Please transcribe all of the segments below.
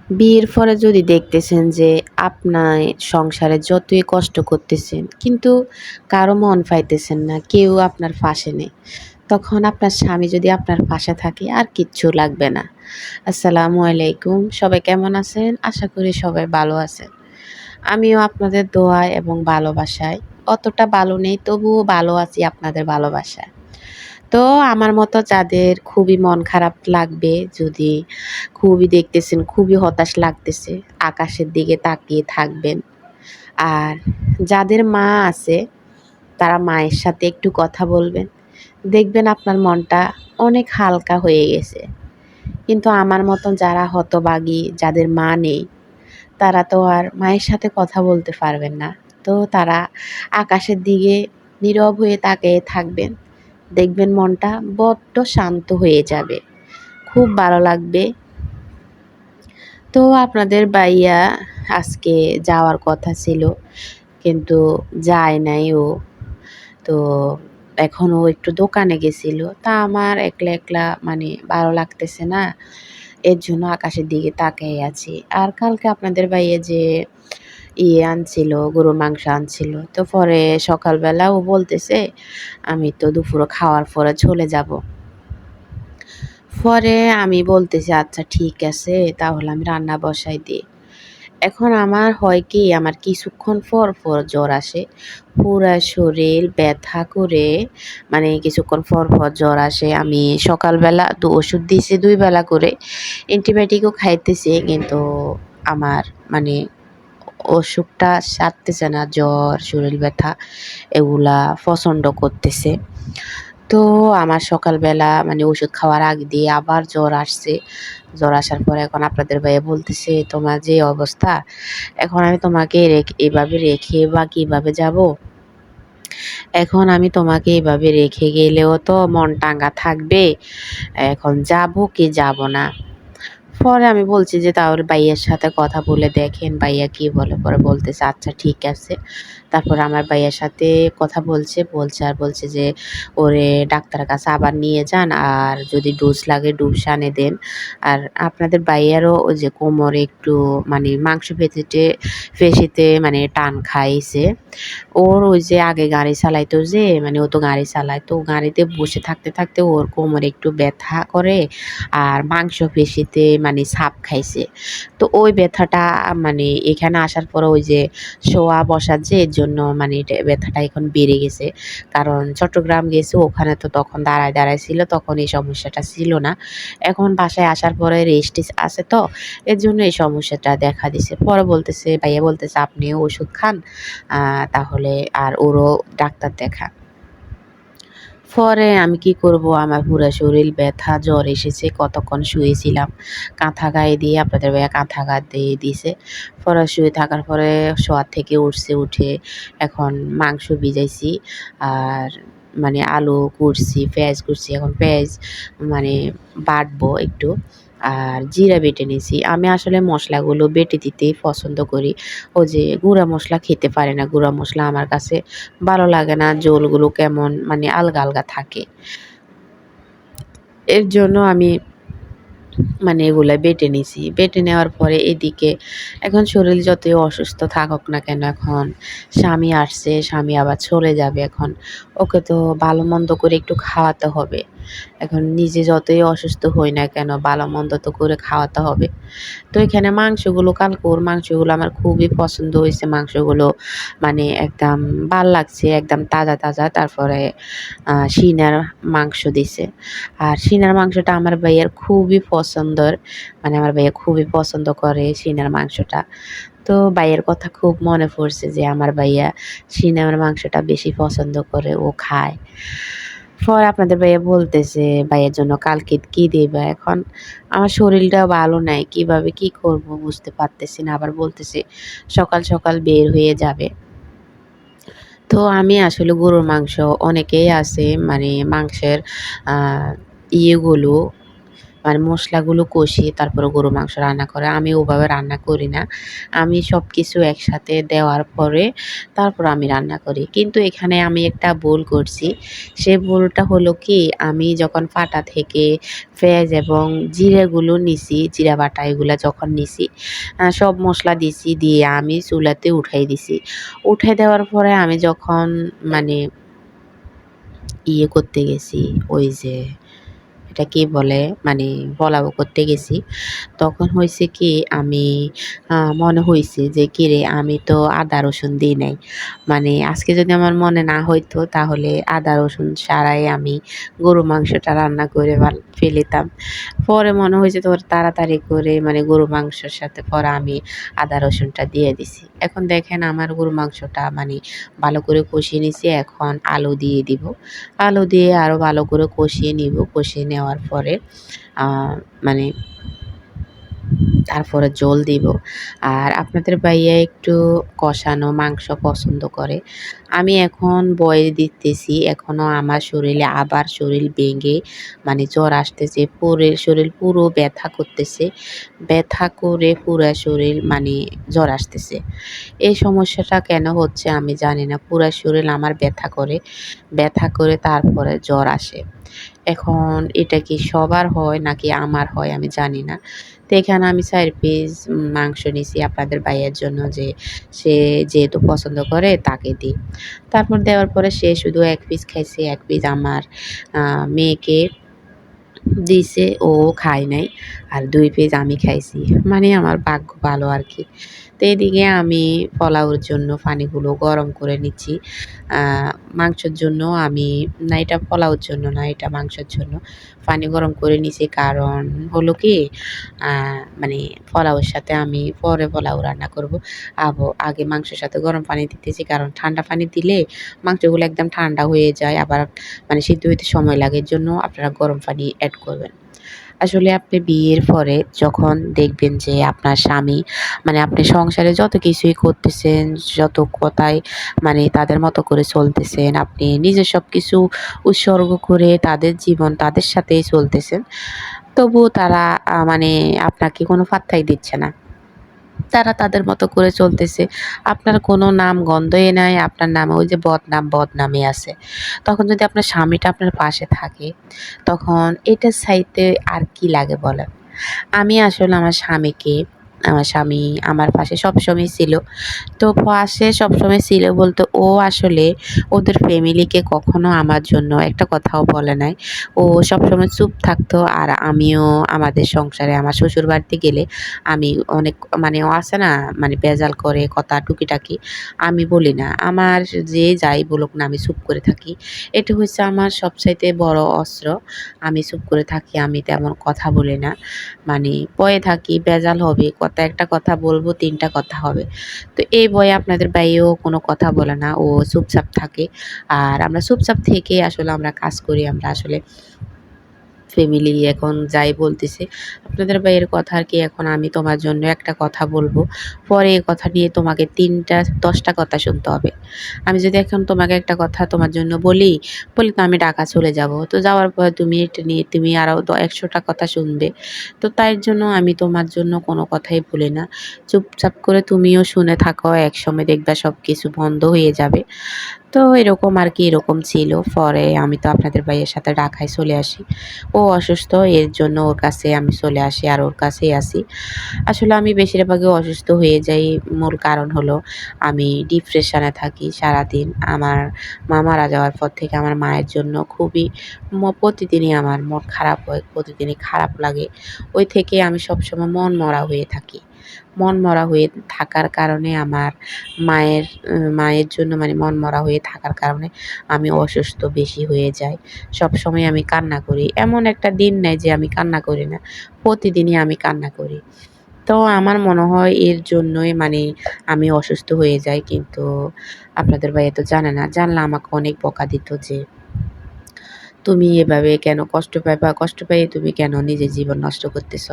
বিয়ের পরে যদি দেখতেছেন যে আপনার সংসারে যতই কষ্ট করতেছেন কিন্তু কারো মন পাইতেছেন না, কেউ আপনার পাশে নেই, তখন আপনার স্বামী যদি আপনার পাশে থাকে আর কিচ্ছু লাগবে না। আসসালামু আলাইকুম, সবাই কেমন আছেন? আশা করি সবাই ভালো আছেন। আমিও আপনাদের দোয়ায় এবং ভালোবাসায় অতটা ভালো নেই, তবুও ভালো আছি আপনাদের ভালোবাসায়। তো আমার মতো যাদের খুবই মন খারাপ লাগবে, যদি খুবই দেখতেছেন খুবই হতাশ লাগতেছে, আকাশের দিকে তাকিয়ে থাকবেন। আর যাদের মা আছে তারা মায়ের সাথে একটু কথা বলবেন, দেখবেন আপনার মনটা অনেক হালকা হয়ে গেছে। কিন্তু আমার মতন যারা হতভাগী, যাদের মা নেই, তারা তো আর মায়ের সাথে কথা বলতে পারবেন না। তো তারা আকাশের দিকে নীরব হয়ে তাকিয়ে থাকবেন, দেখবেন মনটা বড্ড শান্ত হয়ে যাবে, খুব ভালো লাগবে। তো আপনাদের ভাইয়া আজকে যাওয়ার কথা ছিল, কিন্তু যায় নাই ও। তো এখন ও একটু দোকানে গেছিল, তা আমার একলা একলা মানে ভালো লাগতেছে না, এর জন্য আকাশের দিকে তাকিয়ে আছি। আর কালকে আপনাদের ভাইয়া যে আনছিল, গরুর মাংস আনছিল, তো পরে সকালবেলা ও বলতেছে আমি তো দুপুরে খাওয়ার পরে চলে যাব। পরে আমি বলতেছি আচ্ছা ঠিক আছে, তাহলে আমি রান্না বসাই দিই। এখন আমার হয় কি, আমার কিছুক্ষণ পর পর জ্বর আসে, পুরা শরীর ব্যথা করে, মানে কিছুক্ষণ পর পর জ্বর আসে। আমি সকালবেলা তো ওষুধ দিয়েছি 2 বেলা করে, অ্যান্টিবায়োটিকও খাইতেছি, কিন্তু আমার মানে অসুখটা সারতেছে না, জ্বর শরীর ব্যথা এগুলা প্রচণ্ড করতেছে। তো আমার সকালবেলা মানে ওষুধ খাওয়ার আগ দিয়ে আবার জ্বর আসছে। জ্বর আসার পরে এখন আপনাদের ভাইয়া বলতেছে তোমার যে অবস্থা, এখন আমি তোমাকে এভাবে রেখে বা কিভাবে যাব? এখন আমি তোমাকে এভাবে রেখে গেলেও তো মন টাঙ্গা থাকবে, এখন যাব কি যাব না? পরে আমি বলছি যে তাহলে ভাইয়ার সাথে কথা বলে দেখেন ভাইয়া কি বলে। পরে বলতেছে আচ্ছা ঠিক আছে। তারপর আমার ভাইয়ার সাথে কথা বলছে আর বলছে যে ওরে ডাক্তারের কাছে আবার নিয়ে যান, আর যদি ডোজ লাগে ডোজ আনে দেন। আর আপনাদের ভাইয়ারও ওই যে কোমরে একটু মানে মাংস পেশিতে মানে টান খাইছে। ওর ওই যে আগে গাড়ি চালাইতো, যে মানে ও তো গাড়ি চালায়, তো গাড়িতে বসে থাকতে থাকতে ওর কোমরে একটু ব্যথা করে, আর মাংসপেশিতে মানে ছাপ খাইছে। তো ওই ব্যথাটা মানে এখানে আসার পরে ওই যে শোয়া বসার যে এর জন্য মানে এটা ব্যথাটা এখন বেড়ে গেছে। কারণ চট্টগ্রাম গেছে, ওখানে তো তখন দাঁড়ায় দাঁড়ায় ছিল, তখন এই সমস্যাটা ছিল না। এখন বাসায় আসার পরে রেস্ট আছে, তো এর জন্য এই সমস্যাটা দেখা দিছে। পরে বলতেছে ভাইয়া বলতেছে আপনিও ওষুধ খান, তাহলে আর ওরও ডাক্তার দেখান। পরে আমি কি করব, আমার পুরা শরীর ব্যথা, জ্বর এসেছে, কতক্ষণ শুয়েছিলাম। কাঁথা গায়ে দিয়ে আপনাদের ভাইয়া কাঁথা গা দিয়ে দিছে। পরে শুয়ে থাকার পরে শোয়ার থেকে উঠছে, উঠে এখন মাংস ভিজাইছি, আর মানে আলু কুটছি, পেঁয়াজ কুটছি, এখন পেঁয়াজ মানে বাটবো একটু, আর জিরা বেটে নিয়েছি। আমি আসলে মশলাগুলো বেটে দিতেই পছন্দ করি। ও যে গুঁড়া মশলা খেতে পারি না, গুঁড়া মশলা আমার কাছে ভালো লাগে না, ঝোলগুলো কেমন মানে আলগা আলগা থাকে। এর জন্য আমি মানে এগুলা বেটে নিছি। বেটে নেওয়ার পরে এদিকে এখন শরীর যতই অসুস্থ থাকুক না কেন, এখন স্বামী আসছে, স্বামী আবার চলে যাবে, এখন ওকে তো ভালো মন্দ করে একটু খাওয়াতে হবে। এখন নিজে যতই অসুস্থ হই না কেন, ভালো মন্দ তো করে খাওয়াতে হবে। তো এখানে মাংসগুলো, কালকে ওর মাংসগুলো আমার খুবই পছন্দ হয়েছে। মাংসগুলো মানে একদম ভাল লাগছে, একদম তাজা তাজা। তারপরে সিনার মাংস দিছে। আর সিনার মাংসটা আমার ভাইয়ার খুবই পছন্দের, মানে আমার ভাইয়া খুবই পছন্দ করে সিনার মাংসটা। তো ভাইয়ের কথা খুব মনে পড়ছে যে আমার ভাইয়া সিনার মাংসটা বেশি পছন্দ করে, ও খায়। পরে আপনাদের ভাইয়া বলতেছে ভাইয়ের জন্য কালকে কি দিবা? এখন আমার শরীরটাও ভালো নাই, কিভাবে কি করব বুঝতে পারতেছি না। আবার বলতেছে সকাল সকাল বের হয়ে যাবে। তো আমি আসলে গরুর মাংস, অনেকেই আছে মানে মাংসের আহ ইয়েগুলো মানে মশলাগুলো কষিয়ে তারপরে গরু মাংস রান্না করে। আমি ওভাবে রান্না করি না। আমি সবকিছু একসাথে দেওয়ার পরে তারপর আমি রান্না করি। কিন্তু এখানে আমি একটা ভুল করছি। সে ভুলটা হলো কি, আমি যখন পাটা থেকে পেঁয়াজ এবং জিরাগুলো নিছি, জিরা বাটা এগুলা যখন নিছি, সব মসলা দিছি, দিয়ে আমি চুলাতে উঠাই দিছি। উঠাই দেওয়ার পরে আমি যখন মানে করতে গেছি, ওই যে এটা কি বলে, মানে পোলাও করতে গেছি, তখন হইছে কি আমি মনে হইছে যে কিরে আমি তো আদা রসুন দিই নাই। মানে আজকে যদি আমার মনে না হইতো তাহলে আদা রসুন ছাড়াই আমি গরু মাংসটা রান্না করে ফেলিতাম। পরে মনে হয়েছে তোর তাড়াতাড়ি করে মানে গরু মাংসের সাথে পরে আমি আদা রসুনটা দিয়ে দিছি। এখন দেখেন আমার গরু মাংসটা মানে ভালো করে কষিয়ে নিছি। এখন আলু দিয়ে দিব। আলু দিয়ে আরও ভালো করে কষিয়ে নিব। কষিয়ে নেওয়ার পরে মানে তারপরে জল দিব। আর আপনাদের ভাইয়া একটু কষানো মাংস পছন্দ করে। আমি এখন বয়েল দিতেছি। এখনও আমার শরীরে আবার শরীর ভেঙে মানে জ্বর আসতেছে। শরীর পুরো ব্যথা করতেছে। ব্যথা করে পুরা শরীর মানে জ্বর আসতেছে। এই সমস্যাটা কেন হচ্ছে আমি জানি না। পুরা শরীর আমার ব্যথা করে। ব্যথা করে তারপরে জ্বর আসে। এখন এটা কি সবার হয় নাকি আমার হয় আমি জানি না। তো এখানে আমি ৪ পিস মাংস নিছি আপনাদের ভাইয়ের জন্য, যে সে যেহেতু পছন্দ করে তাকে দিই। তারপর দেওয়ার পরে সে শুধু ১ পিস খাইছে, ১ পিস আমার মেয়েকে দিছে, ও খায় নাই। আর ২ পিস আমি খাইছি। মানে আমার ভাগ্য ভালো আরকি। তো এদিকে আমি পোলাওর জন্য পানিগুলো গরম করে নিচ্ছি। আ মাংসের জন্য আমি, না এটা পোলাওর জন্য না, এটা মাংসের জন্য পানি গরম করে নিছি। কারণ হলো কি, আ মানে পোলাওয়ের সাথে আমি পরে পোলাও রান্না করব। আগে মাংসের সাথে গরম পানি দিতেছি। কারণ ঠান্ডা পানি দিলে মাংসগুলো একদম ঠান্ডা হয়ে যায়। আবার মানে সিদ্ধ হইতে সময় লাগে। এর জন্য আপনারা গরম পানি এড করবেন। আসলে আপনি বিয়ের পরে যখন দেখবেন যে আপনার স্বামী মানে আপনি সংসারে যত কিছুই করতেছেন, যত কথাই মানে তাদের মতো করে চলতেছেন, আপনি নিজে সবকিছু উৎসর্গ করে তাদের জীবন তাদের সাথেই চলতেছেন, তবুও তারা মানে আপনাকে কোনো পাত্তাই দিচ্ছে না। তারা তাদের মতো করে চলতেছে। আপনার কোনো নাম গন্ধই নাই। আপনার নামে ওই যে বদনামই আছে। তখন যদি আপনার স্বামীটা আপনার পাশে থাকে, তখন এটার চাইতে আর কি লাগে বলেন? আমি আসলে আমার স্বামী আমার পাশে সবসময় ছিল। তো পাশে সবসময় ছিল বলতে ও আসলে ওদের ফ্যামিলিকে কখনো আমার জন্য একটা কথাও বলে নাই। ও সবসময় চুপ থাকতো। আর আমিও আমাদের সংসারে আমার শ্বশুরবাড়িতে গেলে আমি অনেক মানে ও আছে না, মানে ভেজাল করে কথা টুকিটাকি, আমি বলি না। আমার যে যাই বলুক না, আমি চুপ করে থাকি। এটা হচ্ছে আমার সবচাইতে বড় অস্ত্র। আমি চুপ করে থাকি। আমি তেমন কথা বলি না। মানে ভয়ে থাকি ভেজাল হবে। একটা কথা বলব ৩ টা কথা হবে। তো এই ভয়ে আপনাদের ভাইও কোনো কথা বলে না। ও চুপচাপ থাকে। আর আমরা চুপচাপ থেকে আসলে আমরা কাজ করি। আমরা আসলে ফ্যামিলি এখন যাই বলতেছে, আপনাদের ভাইয়ের কথা আর কি, এখন আমি তোমার জন্য একটা কথা বলবো। পরে এ কথা নিয়ে তোমাকে ৩ টা ১০ টা কথা শুনতে হবে। আমি যদি এখন তোমাকে একটা কথা তোমার জন্য বলি তো আমি ঢাকা চলে যাব। তো যাওয়ার পর তুমি এটা নিয়ে তুমি আরও ১০০ টা কথা শুনবে। তো তাই জন্য আমি তোমার জন্য কোনো কথাই বলি না। চুপচাপ করে তুমিও শুনে থাকো। একসময় দেখবা সবকিছু বন্ধ হয়ে যাবে। তো এরকম আরকি, এরকম ছিল। পরে আমি তো আপনাদের ভাইয়ের সাথে ঢাকায় চলে আসি। ও অসুস্থ, এর জন্য ওর কাছে আমি চলে আসি আর ওর কাছেই আছি। আসলে আমি বেশিরভাগই অসুস্থ হয়ে যাই। মূল কারণ হলো আমি ডিপ্রেশনে থাকি সারাদিন। আমার মা মারা যাওয়ার পর থেকে আমার মায়ের জন্য খুবই প্রতিদিনই আমার মন খারাপ হয়, প্রতিদিনই খারাপ লাগে। ওই থেকে আমি সবসময় মনমরা হয়ে থাকি। মনমরা হয়ে থাকার কারণে আমার মায়ের জন্য মানে মনমরা হয়ে থাকার কারণে আমি অসুস্থ বেশি হয়ে যাই। সবসময় আমি কান্না করি। এমন একটা দিন নাই যে আমি কান্না করি না। প্রতিদিনই আমি কান্না করি। তো আমার মনে হয় এর জন্যই মানে আমি অসুস্থ হয়ে যাই। কিন্তু আপনাদের ভাইয়া তো জানে না। জানলে আমাকে অনেক বকা দিত যে, "তুমি এভাবে কেন কষ্ট পাইবা? কষ্ট পেয়ে তুমি কেন নিজের জীবন নষ্ট করতেছ?"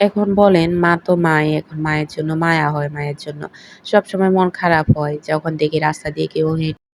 এখন বলেন, মা তো মাই। এখন মায়ের জন্য মায়া হয়, মায়ের জন্য সবসময় মন খারাপ হয় যখন দেখি রাস্তা দিয়ে কেউ